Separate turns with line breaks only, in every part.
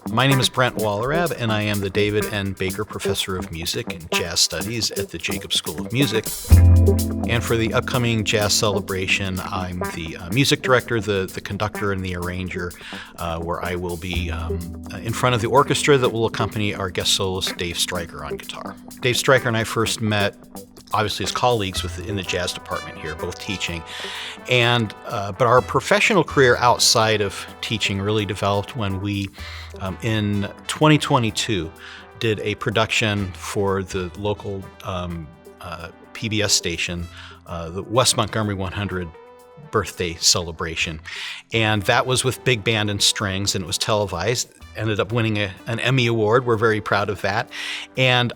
My name is Brent Wallerab, and I am the David N. Baker Professor of Music and Jazz Studies at the Jacobs School of Music. And for the upcoming jazz celebration, I'm the music director, the conductor, and the arranger, where I will be in front of the orchestra that will accompany our guest soloist, Dave Stryker, on guitar. Dave Stryker and I first met obviously as colleagues in the jazz department here, both teaching. But our professional career outside of teaching really developed when we, in 2022, did a production for the local PBS station, the West Montgomery 100 birthday celebration. And that was with big band and strings, and it was televised. Ended up winning an Emmy Award. We're very proud of that. And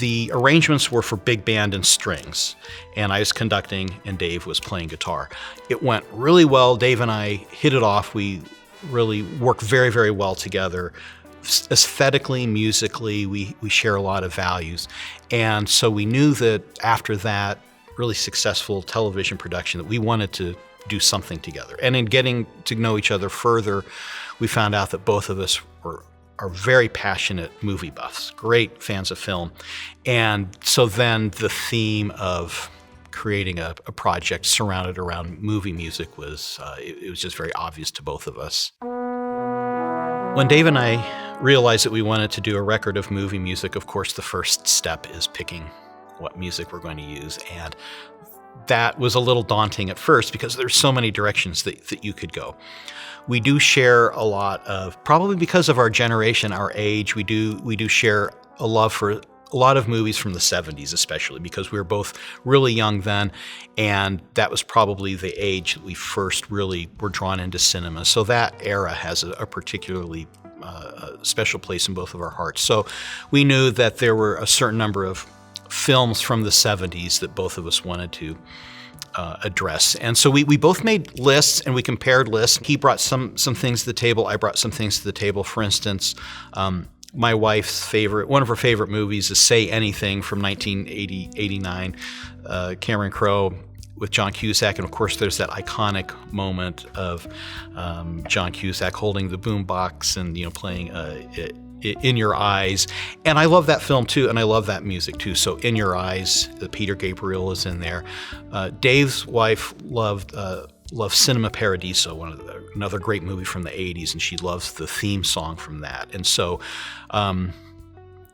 the arrangements were for big band and strings, and I was conducting and Dave was playing guitar. It went really well. Dave and I hit it off. We really work very, very well together. Aesthetically, musically, we share a lot of values. And so we knew that after that really successful television production that we wanted to do something together. And in getting to know each other further, we found out that both of us are very passionate movie buffs, great fans of film. And so then the theme of creating a project surrounded around movie music was, it was just very obvious to both of us. When Dave and I realized that we wanted to do a record of movie music, of course, the first step is picking what music we're going to use. And that was a little daunting at first because there's so many directions that you could go. We do share a lot of, probably because of our generation, our age, we do share a love for a lot of movies from the 70s, especially because we were both really young then, and that was probably the age that we first really were drawn into cinema. So that era has a particularly special place in both of our hearts. So we knew that there were a certain number of films from the 70s that both of us wanted to address. And so we both made lists and we compared lists. He brought some things to the table. I brought some things to the table. For instance, my wife's one of her favorite movies is Say Anything from 1989, Cameron Crowe with John Cusack. And of course, there's that iconic moment of John Cusack holding the boombox and, playing In Your Eyes. And I love that film too, and I love that music too. So In Your Eyes, Peter Gabriel is in there. Dave's wife loved Cinema Paradiso, another great movie from the 80s, and she loves the theme song from that. And so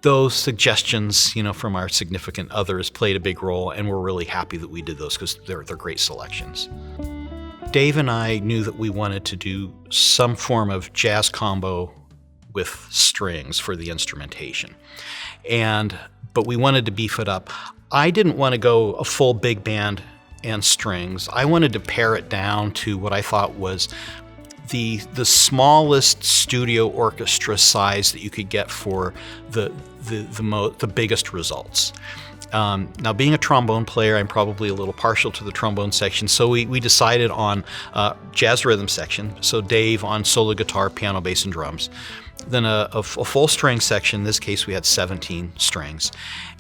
those suggestions, from our significant others played a big role, and we're really happy that we did those because they're great selections. Dave and I knew that we wanted to do some form of jazz combo with strings for the instrumentation. But we wanted to beef it up. I didn't want to go a full big band and strings. I wanted to pare it down to what I thought was the smallest studio orchestra size that you could get for the biggest results. Now, being a trombone player, I'm probably a little partial to the trombone section, so we decided on jazz rhythm section. So Dave on solo guitar, piano, bass, and drums. Then a full string section, in this case we had 17 strings,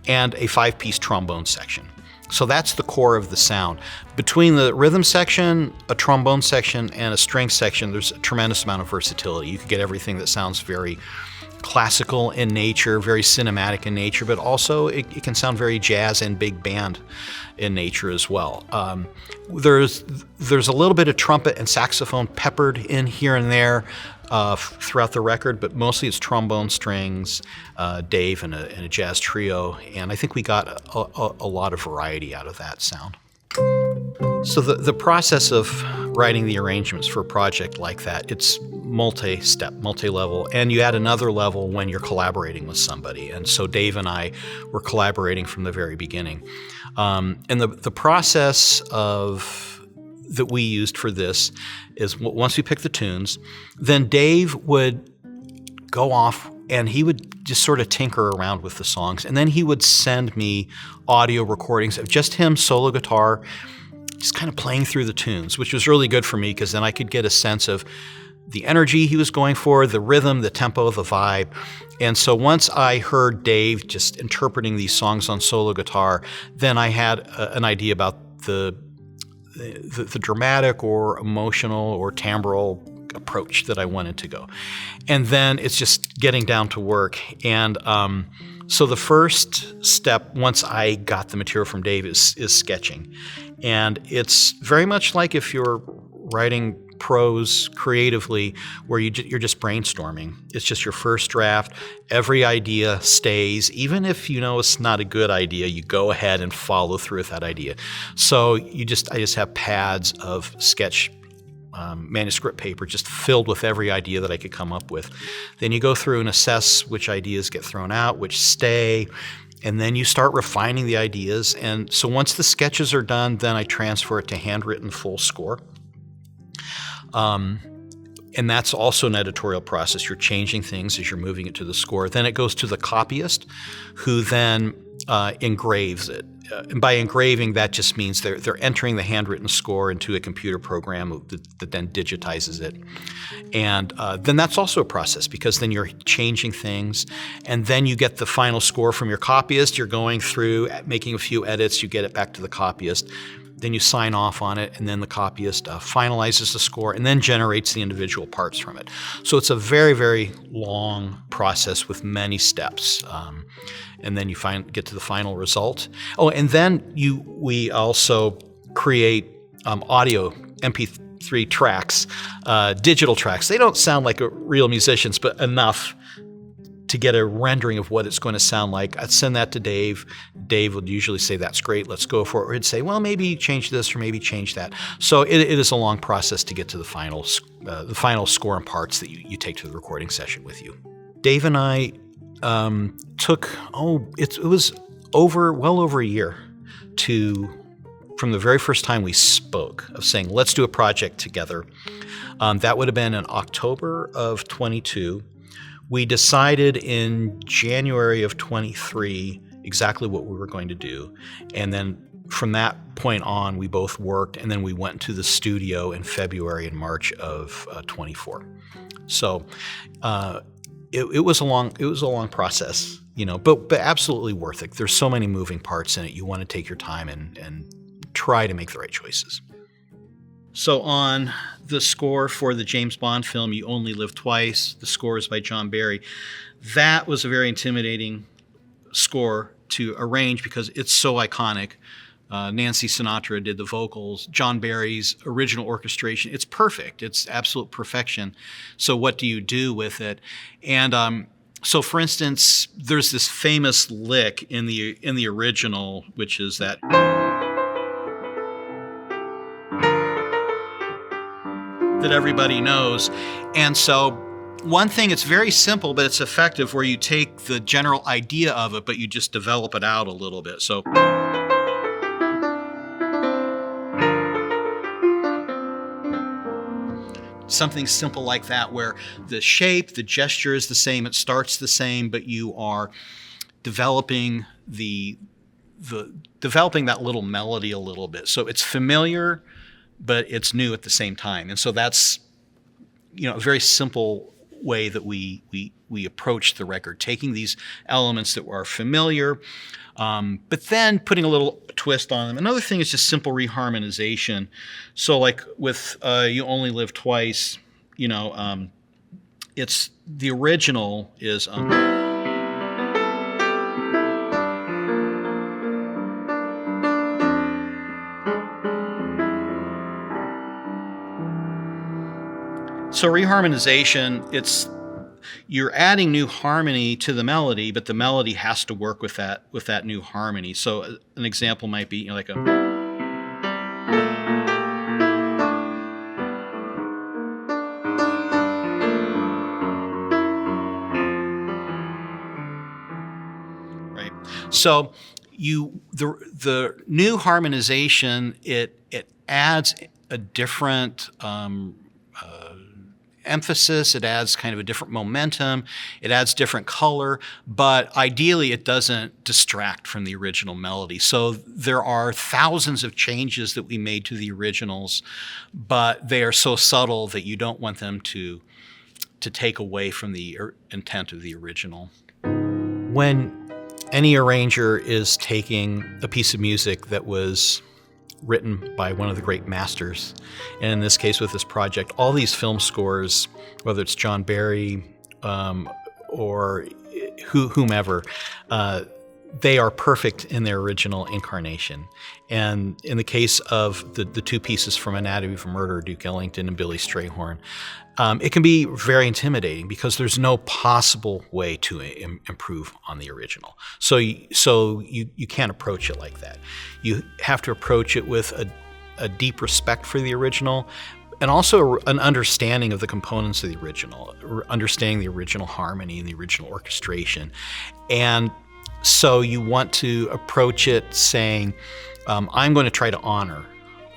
and a 5-piece trombone section. So that's the core of the sound. Between the rhythm section, a trombone section, and a string section, there's a tremendous amount of versatility. You could get everything that sounds very classical in nature, very cinematic in nature, but also it can sound very jazz and big band in nature as well. There's a little bit of trumpet and saxophone peppered in here and there throughout the record, but mostly it's trombone, strings, Dave, and a jazz trio, and I think we got a lot of variety out of that sound. So the process of writing the arrangements for a project like that, it's multi-step, multi-level, and you add another level when you're collaborating with somebody. And so Dave and I were collaborating from the very beginning. And the process that we used for this is once we picked the tunes, then Dave would go off and he would just sort of tinker around with the songs. And then he would send me audio recordings of just him solo guitar, just kind of playing through the tunes, which was really good for me because then I could get a sense of the energy he was going for, the rhythm, the tempo, the vibe. And so once I heard Dave just interpreting these songs on solo guitar, then I had an idea about the dramatic or emotional or timbral approach that I wanted to go. And then it's just getting down to work. And so the first step, once I got the material from Dave, is sketching. And it's very much like if you're writing prose creatively, where you're just brainstorming. It's just your first draft. Every idea stays. Even if you know it's not a good idea, you go ahead and follow through with that idea. So I just have pads of sketch manuscript paper just filled with every idea that I could come up with. Then you go through and assess which ideas get thrown out, which stay, and then you start refining the ideas. And so once the sketches are done, then I transfer it to handwritten full score. And that's also an editorial process. You're changing things as you're moving it to the score. Then it goes to the copyist, who then engraves it. And by engraving, that just means they're entering the handwritten score into a computer program that then digitizes it. And then that's also a process, because then you're changing things. And then you get the final score from your copyist. You're going through, making a few edits. You get it back to the copyist. Then you sign off on it, and then the copyist finalizes the score and then generates the individual parts from it. So it's a very, very long process with many steps. And then you get to the final result. Oh, and then we also create audio MP3 tracks, digital tracks. They don't sound like real musicians, but enough to get a rendering of what it's going to sound like. I'd send that to Dave. Dave would usually say, "That's great, let's go for it." Or he'd say, "Well, maybe change this or maybe change that." So it is a long process to get to the final score and parts that you take to the recording session with you. Dave and I took, it was well over a year from the very first time we spoke of saying, let's do a project together. That would have been in October of 22. We decided in January of 23 exactly what we were going to do. And then from that point on, we both worked, and then we went to the studio in February and March of 24. So it was a long process, but absolutely worth it. There's so many moving parts in it. You want to take your time and try to make the right choices. So on the score for the James Bond film, You Only Live Twice, the score is by John Barry. That was a very intimidating score to arrange because it's so iconic. Nancy Sinatra did the vocals. John Barry's original orchestration, it's perfect. It's absolute perfection. So what do you do with it? And so, for instance, there's this famous lick in the original, which is that everybody knows. And so one thing, it's very simple, but it's effective, where you take the general idea of it, but you just develop it out a little bit. So something simple like that, where the shape, the gesture is the same, it starts the same, but you are developing developing that little melody a little bit. So it's familiar, but it's new at the same time. And so that's, a very simple way that we approach the record, taking these elements that are familiar, but then putting a little twist on them. Another thing is just simple reharmonization. So like with You Only Live Twice, it's the original is so reharmonization, you're adding new harmony to the melody, but the melody has to work with that new harmony. So an example might be like a. Right. So the new harmonization, it adds a different emphasis, it adds kind of a different momentum, it adds different color, but ideally it doesn't distract from the original melody. So there are thousands of changes that we made to the originals, but they are so subtle that you don't want them to take away from the intent of the original. When any arranger is taking a piece of music that was written by one of the great masters. And in this case, with this project, all these film scores, whether it's John Barry or whomever, they are perfect in their original incarnation. And in the case of the two pieces from Anatomy of a Murder, Duke Ellington and Billy Strayhorn, it can be very intimidating because there's no possible way to improve on the original. So you can't approach it like that. You have to approach it with a deep respect for the original, and also an understanding of the components of the original, understanding the original harmony and the original orchestration. And so you want to approach it saying, I'm going to try to honor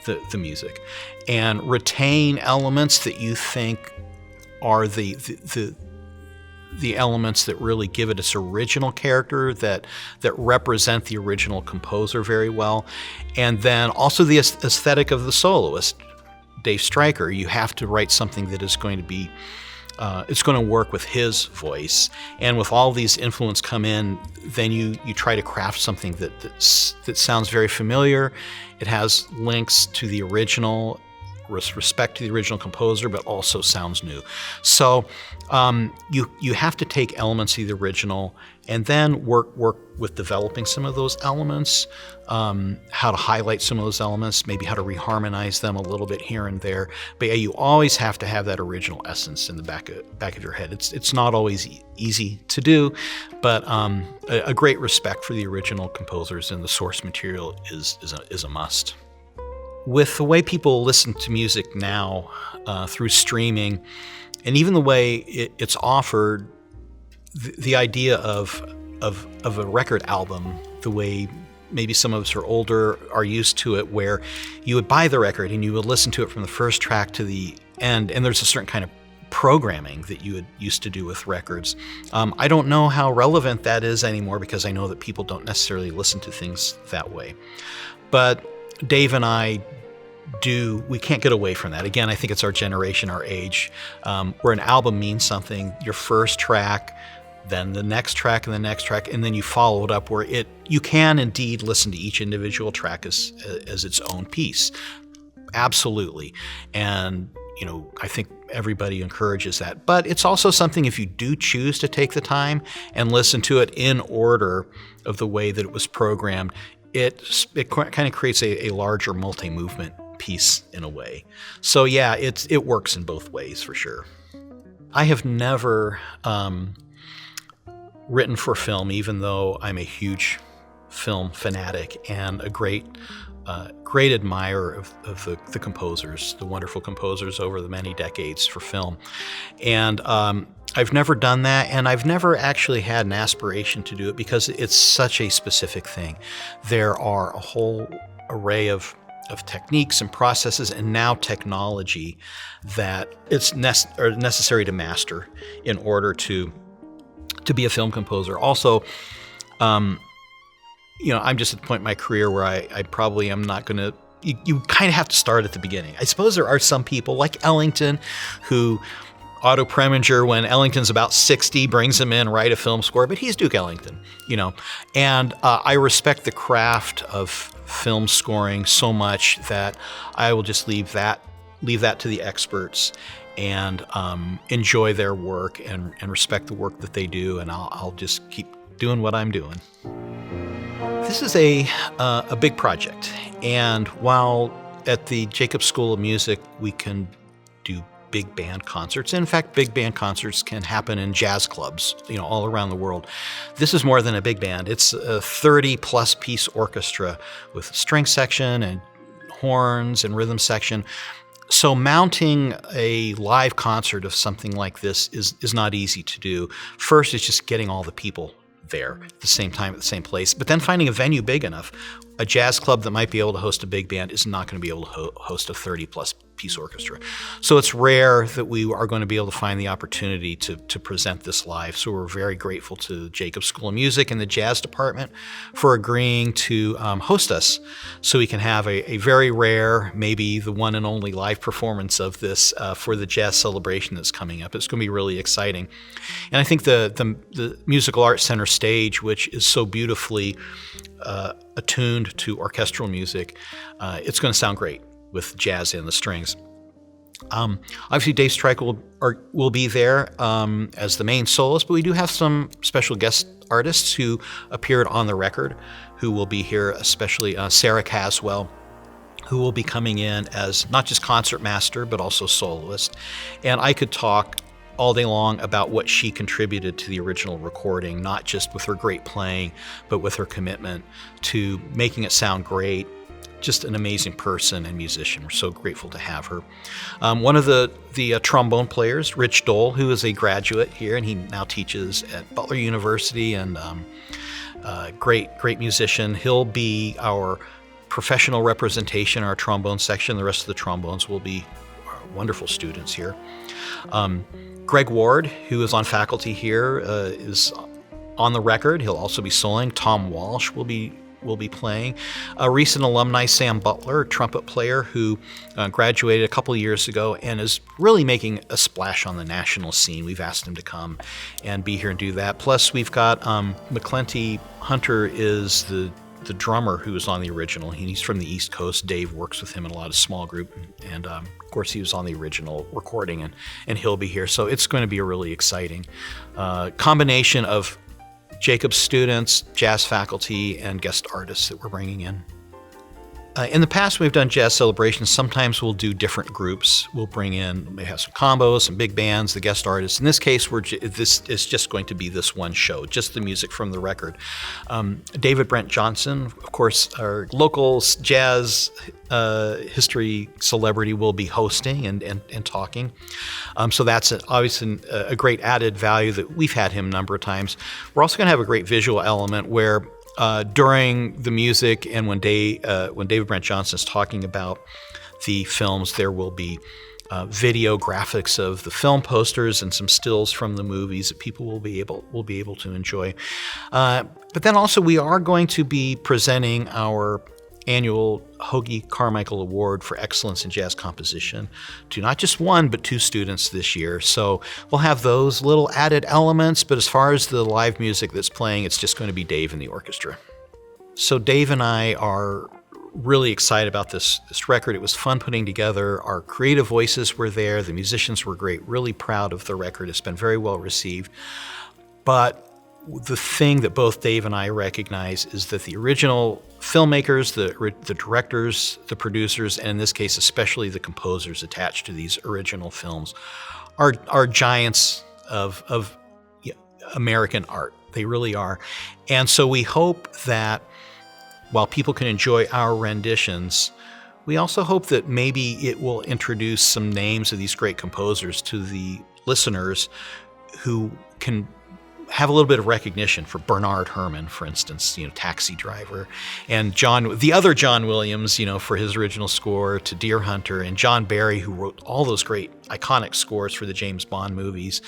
the music and retain elements that you think are the elements that really give it its original character, that represent the original composer very well. And then also the aesthetic of the soloist, Dave Stryker. You have to write something that is going to be it's going to work with his voice, and with all these influences come in, then you try to craft something that sounds very familiar. It has links to the original, respect to the original composer, but also sounds new. So you have to take elements of the original and then work with developing some of those elements, how to highlight some of those elements, maybe how to reharmonize them a little bit here and there. But yeah, you always have to have that original essence in the back of your head. It's not always easy to do, but a great respect for the original composers and the source material is a must. With the way people listen to music now through streaming, and even the way it's offered, the idea of a record album, the way maybe some of us are older are used to it, where you would buy the record and you would listen to it from the first track to the end, and there's a certain kind of programming that you used to do with records. I don't know how relevant that is anymore, because I know that people don't necessarily listen to things that way. But Dave and I we can't get away from that. Again, I think it's our generation, our age, where an album means something. Your first track, then the next track and the next track, and then you follow it up where you can indeed listen to each individual track as its own piece. Absolutely. And I think everybody encourages that. But it's also something, if you do choose to take the time and listen to it in order of the way that it was programmed, it kind of creates a larger multi-movement piece in a way. So yeah, it works in both ways for sure. I have never written for film, even though I'm a huge film fanatic and a great admirer of the composers, the wonderful composers over the many decades for film. And I've never done that, and I've never actually had an aspiration to do it because it's such a specific thing. There are a whole array of techniques and processes and now technology that it's necessary to master in order to be a film composer. Also, I'm just at the point in my career where I probably am not going to. You kind of have to start at the beginning. I suppose there are some people like Ellington who Otto Preminger, when Ellington's about 60, brings him in, write a film score, but he's Duke Ellington, And I respect the craft of film scoring so much that I will just leave that to the experts and enjoy their work and respect the work that they do, and I'll just keep doing what I'm doing. This is a big project, and while at the Jacobs School of Music we can do big band concerts. In fact, big band concerts can happen in jazz clubs, all around the world. This is more than a big band. It's a 30-plus piece orchestra with string section and horns and rhythm section. So mounting a live concert of something like this is not easy to do. First, it's just getting all the people there at the same time, at the same place. But then finding a venue big enough. A jazz club that might be able to host a big band is not going to be able to host a 30-plus piece orchestra. So it's rare that we are going to be able to find the opportunity to present this live. So we're very grateful to the Jacobs School of Music and the Jazz Department for agreeing to host us so we can have a very rare, maybe the one and only live performance of this for the jazz celebration that's coming up. It's going to be really exciting. And I think the Musical Arts Center stage, which is so beautifully attuned to orchestral music, it's going to sound great with jazz and the strings. Obviously, Dave Stryker will be there as the main soloist, but we do have some special guest artists who appeared on the record who will be here, especially Sarah Caswell, who will be coming in as not just concertmaster, but also soloist. And I could talk all day long about what she contributed to the original recording, not just with her great playing, but with her commitment to making it sound great. Just an amazing person and musician. We're so grateful to have her. One of the trombone players, Rich Dole, who is a graduate here, and he now teaches at Butler University, and great musician. He'll be our professional representation, our trombone section. The rest of the trombones will be wonderful students here. Greg Ward, who is on faculty here, is on the record. He'll also be soloing. Tom Walsh will be playing. A recent alumni, Sam Butler, trumpet player who graduated a couple of years ago and is really making a splash on the national scene. We've asked him to come and be here and do that. Plus, we've got McClenty Hunter is the drummer who was on the original. He's from the East Coast. Dave works with him in a lot of small group, and of course he was on the original recording, and he'll be here. So it's going to be a really exciting combination of Jacobs students, jazz faculty, and guest artists that we're bringing in. In the past, we've done jazz celebrations. Sometimes we'll do different groups. We'll bring in, we have some combos, some big bands, the guest artists. In this case, this is just going to be this one show, just the music from the record. David Brent Johnson, of course, our local jazz history celebrity, will be hosting and talking. So that's obviously a great added value that we've had him a number of times. We're also going to have a great visual element where during the music and when David Brent Johnson is talking about the films, there will be video graphics of the film posters and some stills from the movies that people will be able to enjoy. But then also we are going to be presenting our annual Hoagie Carmichael Award for Excellence in Jazz Composition to not just one, but two students this year. So we'll have those little added elements, but as far as the live music that's playing, it's just going to be Dave and the orchestra. So Dave and I are really excited about this record. It was fun putting together. Our creative voices were there. The musicians were great. Really proud of the record. It's been very well received. But the thing that both Dave and I recognize is that the original filmmakers, the directors, the producers, and in this case especially the composers attached to these original films are giants of American art. They really are. And so we hope that while people can enjoy our renditions, we also hope that maybe it will introduce some names of these great composers to the listeners who can have a little bit of recognition for Bernard Herrmann, for instance, Taxi Driver, and the other John Williams, for his original score to Deer Hunter, and John Barry, who wrote all those great iconic scores for the James Bond movies.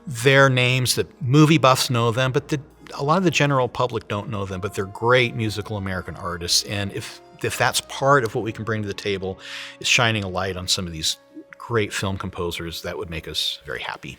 They're names that movie buffs know them, but a lot of the general public don't know them, but they're great musical American artists. And if that's part of what we can bring to the table, is shining a light on some of these great film composers, that would make us very happy.